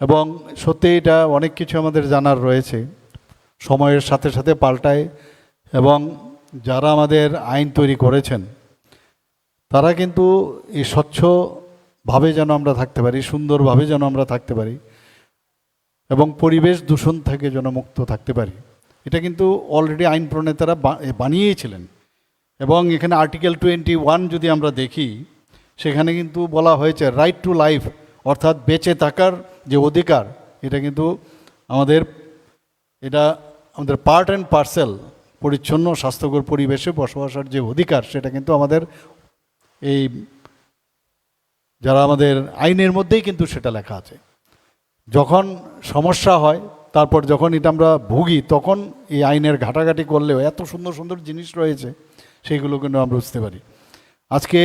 এবং সত্যি এটা অনেক কিছু আমাদের জানার রয়েছে, সময়ের সাথে সাথে পাল্টায়। এবং যারা আমাদের আইন তৈরি করেছেন তারা কিন্তু এই স্বচ্ছভাবে যেন আমরা থাকতে পারি, সুন্দরভাবে যেন আমরা থাকতে পারি এবং পরিবেশ দূষণ থেকে যেন মুক্ত থাকতে পারি, এটা কিন্তু অলরেডি আইন প্রণেতারা বানিয়েছিলেন। এবং এখানে আর্টিকেল 21 যদি আমরা দেখি, সেখানে কিন্তু বলা হয়েছে রাইট টু লাইফ, অর্থাৎ বেঁচে থাকার যে অধিকার, এটা কিন্তু আমাদের পার্ট অ্যান্ড পার্সেল। পরিচ্ছন্ন স্বাস্থ্যকর পরিবেশে বসবাসের যে অধিকার, সেটা কিন্তু আমাদের এই যারা আমাদের আইনের মধ্যেই কিন্তু সেটা লেখা আছে। যখন সমস্যা হয়, তারপর যখন এটা আমরা ভুগি, তখন এই আইনের ঘাটাঘাটি করলেও এত সুন্দর সুন্দর জিনিস রয়েছে, সেইগুলো কিন্তু আমরা বুঝতে পারি। আজকে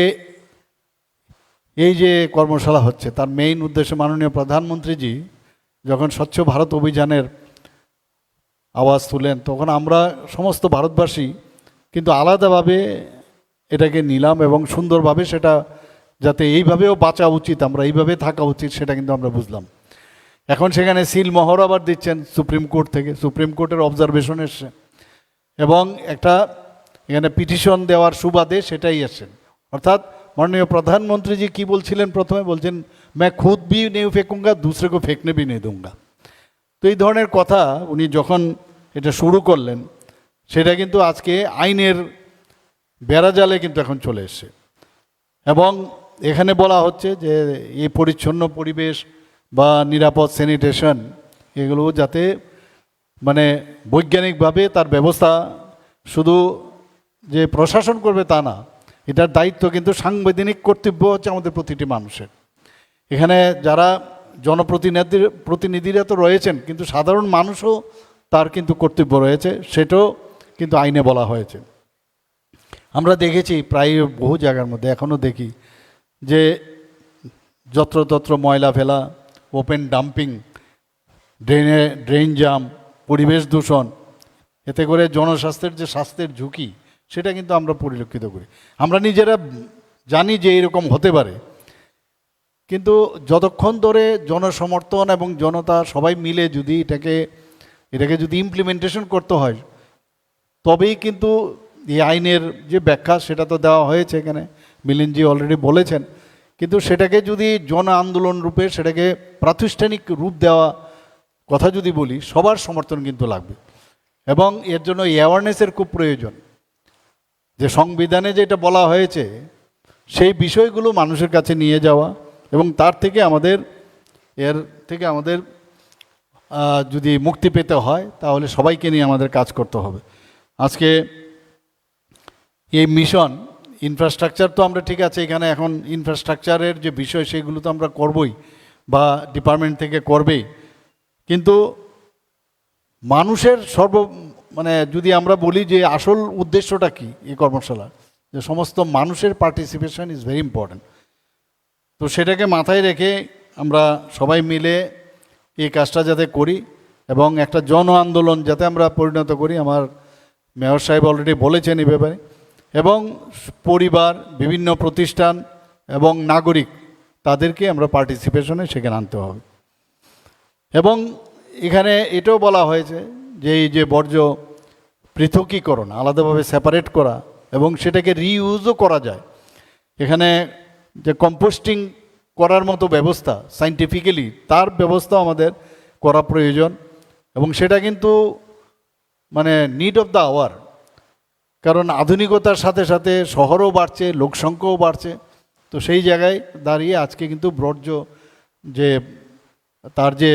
এই যে কর্মশালা হচ্ছে, তার মেইন উদ্দেশ্য মাননীয় প্রধানমন্ত্রীজি যখন স্বচ্ছ ভারত অভিযানের আওয়াজ তুলেন, তখন আমরা সমস্ত ভারতবাসী কিন্তু আলাদাভাবে এটাকে নিলাম এবং সুন্দরভাবে সেটা যাতে এইভাবেও বাঁচা উচিত, আমরা এইভাবে থাকা উচিত, সেটা কিন্তু আমরা বুঝলাম। এখন সেখানে সিল মোহর আবার দিচ্ছেন সুপ্রিম কোর্ট থেকে, সুপ্রিম কোর্টের অবজারভেশন এসছে এবং একটা এখানে পিটিশন দেওয়ার সুবাদে সেটাই এসছেন। অর্থাৎ মাননীয় প্রধানমন্ত্রীজি কি বলছিলেন, প্রথমে বলছেন मैं खुद भी नहीं फेंकूंगा, दूसरे को फेंकने भी नहीं दूंगा। তো এই ধরনের কথা উনি যখন এটা শুরু করলেন, সেটা কিন্তু আজকে আইনের বেড়াজালে কিন্তু এখন চলে এসছে। এবং এখানে বলা হচ্ছে যে এই পরিচ্ছন্ন পরিবেশ বা নিরাপদ স্যানিটেশন, এগুলো যাতে মানে বৈজ্ঞানিকভাবে তার ব্যবস্থা শুধু যে প্রশাসন করবে তা না, এটার দায়িত্ব কিন্তু সাংবিধানিক কর্তব্য হচ্ছে আমাদের প্রতিটি মানুষের। এখানে যারা প্রতিনিধিরা তো রয়েছেন, কিন্তু সাধারণ মানুষও তার কিন্তু কর্তব্য রয়েছে, সেটাও কিন্তু আইনে বলা হয়েছে। আমরা দেখেছি প্রায় বহু জায়গার মধ্যে এখনও দেখি যে যত্রতত্র ময়লা ফেলা, ওপেন ডাম্পিং, ড্রেন জাম, পরিবেশ দূষণ, এতে করে জনস্বাস্থ্যের যে স্বাস্থ্যের ঝুঁকি, সেটা কিন্তু আমরা পরিলক্ষিত করি। আমরা নিজেরা জানি যে এরকম হতে পারে, কিন্তু যতক্ষণ ধরে জনসমর্থন এবং জনতা সবাই মিলে যদি এটাকে যদি ইমপ্লিমেন্টেশন করতে হয়, তবেই কিন্তু এই আইনের যে ব্যাখ্যা, সেটা তো দেওয়া হয়েছে এখানে, মিলিন্দজি অলরেডি বলেছেন, কিন্তু সেটাকে যদি জন আন্দোলন রূপে সেটাকে প্রাতিষ্ঠানিক রূপ দেওয়া কথা যদি বলি, সবার সমর্থন কিন্তু লাগবে। এবং এর জন্য অ্যাওয়ারনেসের খুব প্রয়োজন, যে সংবিধানে যেটা বলা হয়েছে সেই বিষয়গুলো মানুষের কাছে নিয়ে যাওয়া, এবং তার থেকে আমাদের যদি মুক্তি পেতে হয়, তাহলে সবাইকে নিয়ে আমাদের কাজ করতে হবে। আজকে এই মিশন ইনফ্রাস্ট্রাকচার তো আমরা ঠিক আছে, এখানে এখন ইনফ্রাস্ট্রাকচারের যে বিষয় সেগুলো তো আমরা করবই বা ডিপার্টমেন্ট থেকে করবেই, কিন্তু মানুষের যদি আমরা বলি যে আসল উদ্দেশ্যটা কি এই কর্মশালা, যে সমস্ত মানুষের পার্টিসিপেশন ইজ ভেরি ইম্পর্ট্যান্ট। তো সেটাকে মাথায় রেখে আমরা সবাই মিলে এই কাজটা যাতে করি এবং একটা জন আন্দোলন যাতে আমরা পরিণত করি, আমার মেয়র সাহেব অলরেডি বলেছেন এই ব্যাপারে, এবং পরিবার, বিভিন্ন প্রতিষ্ঠান এবং নাগরিক, তাদেরকে আমরা পার্টিসিপেশনে সেখানে আনতে হবে। এবং এখানে এটাও বলা হয়েছে যে এই যে বর্জ্য পৃথকীকরণ, আলাদাভাবে সেপারেট করা, এবং সেটাকে রিইউজও করা যায়। এখানে যে কম্পোস্টিং করার মতো ব্যবস্থা সাইন্টিফিক্যালি, তার ব্যবস্থা আমাদের করা প্রয়োজন। এবং সেটা কিন্তু নিড অফ দ্য আওয়ার, কারণ আধুনিকতার সাথে সাথে শহরও বাড়ছে, লোকসংখ্যাও বাড়ছে। তো সেই জায়গায় দাঁড়িয়ে আজকে কিন্তু বর্জ্য তার যে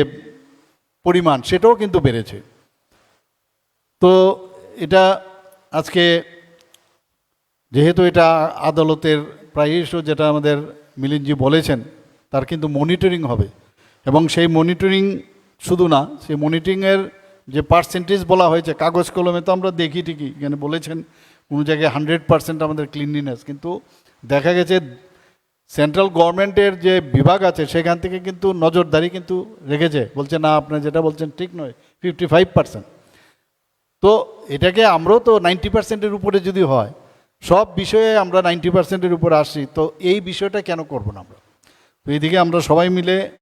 পরিমাণ, সেটাও কিন্তু বেড়েছে। তো এটা আজকে যেহেতু এটা আদালতের প্রায়শ, যেটা আমাদের মিলিন্দজি বলেছেন, তার কিন্তু মনিটরিং হবে। এবং সেই মনিটরিং শুধু না, সেই মনিটরিংয়ের যে পার্সেন্টেজ বলা হয়েছে, কাগজ কলমে তো আমরা দেখি ঠিকই, এখানে বলেছেন কোনো জায়গায় 100% আমাদের ক্লিনলিনেস, কিন্তু দেখা গেছে সেন্ট্রাল গভর্নমেন্টের যে বিভাগ আছে সেখান থেকে কিন্তু নজরদারি কিন্তু রেখেছে, বলছে না আপনি যেটা বলছেন ঠিক নয়, 55%। তো এটাকে আমরাও তো 90%-এর উপরে যদি হয়, সব বিষয়ে আমরা 90%-এর উপরে আসি, তো এই বিষয়টা কেন করব না আমরা? তো এইদিকে আমরা সবাই মিলে